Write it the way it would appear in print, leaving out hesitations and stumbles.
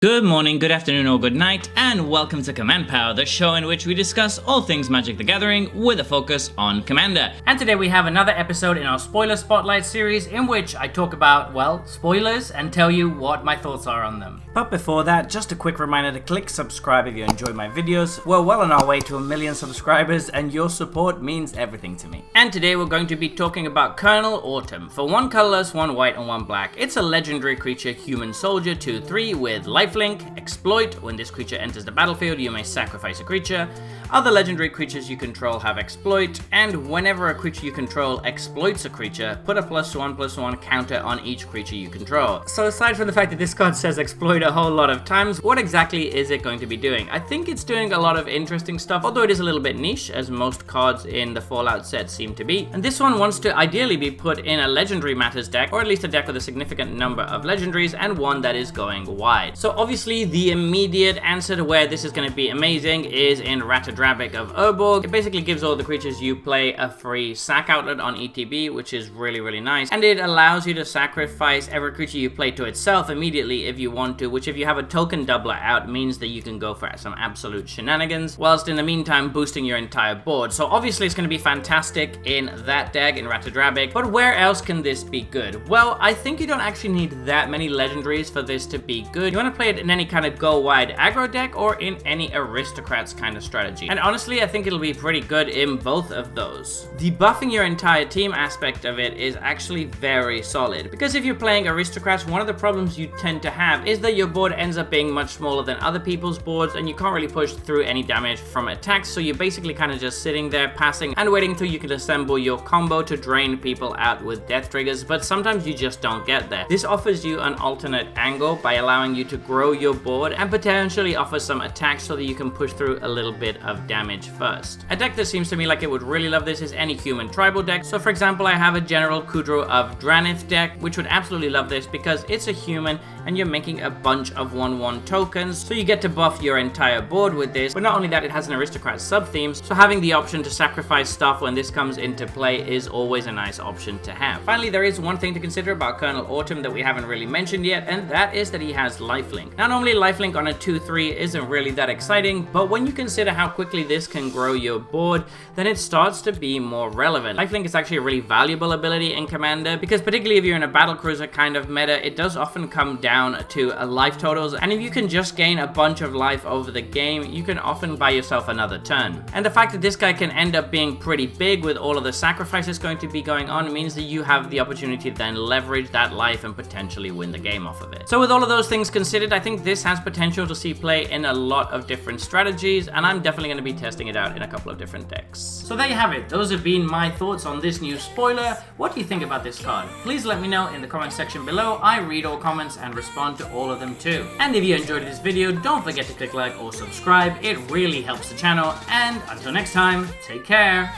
Good morning, good afternoon, or good night, and welcome to Command Power, the show in which we discuss all things Magic the Gathering with a focus on Commander. And today we have another episode in our Spoiler Spotlight series in which I talk about, well, spoilers and tell you what my thoughts are on them. But before that, just a quick reminder to click subscribe if you enjoy my videos. We're well on our way to 1 million subscribers and your support means everything to me. And today we're going to be talking about Colonel Autumn. For 1 colorless, 1 white, and 1 black, it's a legendary creature, human soldier, 2/3 with lifelink, exploit. When this creature enters the battlefield, you may sacrifice a creature. Other legendary creatures you control have exploit, and whenever a creature you control exploits a creature, put a +1/+1 counter on each creature you control. So aside from the fact that this card says exploit a whole lot of times, what exactly is it going to be doing? I think it's doing a lot of interesting stuff, although it is a little bit niche, as most cards in the Fallout set seem to be. And this one wants to ideally be put in a Legendary Matters deck, or at least a deck with a significant number of legendaries, and one that is going wide. So obviously the immediate answer to where this is going to be amazing is in Ratadrabik of Urborg. It basically gives all the creatures you play a free sack outlet on ETB, which is really nice, and it allows you to sacrifice every creature you play to itself immediately if you want to, which if you have a token doubler out means that you can go for some absolute shenanigans, whilst in the meantime boosting your entire board. So obviously it's going to be fantastic in that deck, in Ratadrabik, but where else can this be good? Well, I think you don't actually need that many legendaries for this to be good. You want to play it in any kind of go wide aggro deck or in any aristocrats kind of strategy, and honestly I think it'll be pretty good in both of those. The buffing your entire team aspect of it is actually very solid, because if you're playing aristocrats, one of the problems you tend to have is that your board ends up being much smaller than other people's boards and you can't really push through any damage from attacks, so you're basically kind of just sitting there passing and waiting until you can assemble your combo to drain people out with death triggers, but sometimes you just don't get there. This offers you an alternate angle by allowing you to grow your board and potentially offer some attacks so that you can push through a little bit of damage first. A deck that seems to me like it would really love this is any human tribal deck. So for example, I have a General Kudro of Dranith deck, which would absolutely love this because it's a human and you're making a bunch of 1/1 tokens, so you get to buff your entire board with this. But not only that, it has an aristocrat sub-theme, so having the option to sacrifice stuff when this comes into play is always a nice option to have. Finally, there is one thing to consider about Colonel Autumn that we haven't really mentioned yet, and that is that he has lifelink. Now normally lifelink on a 2/3 isn't really that exciting, but when you consider how quickly this can grow your board, then it starts to be more relevant. Lifelink is actually a really valuable ability in Commander, because particularly if you're in a battlecruiser kind of meta, it does often come down to life totals, and if you can just gain a bunch of life over the game, you can often buy yourself another turn. And the fact that this guy can end up being pretty big with all of the sacrifices going to be going on means that you have the opportunity to then leverage that life and potentially win the game off of it. So with all of those things considered, I think this has potential to see play in a lot of different strategies, and I'm definitely going to be testing it out in a couple of different decks. So there you have it. Those have been my thoughts on this new spoiler. What do you think about this card? Please let me know in the comment section below. I read all comments and respond to all of them too. And if you enjoyed this video, don't forget to click like or subscribe. It really helps the channel. And until next time, take care.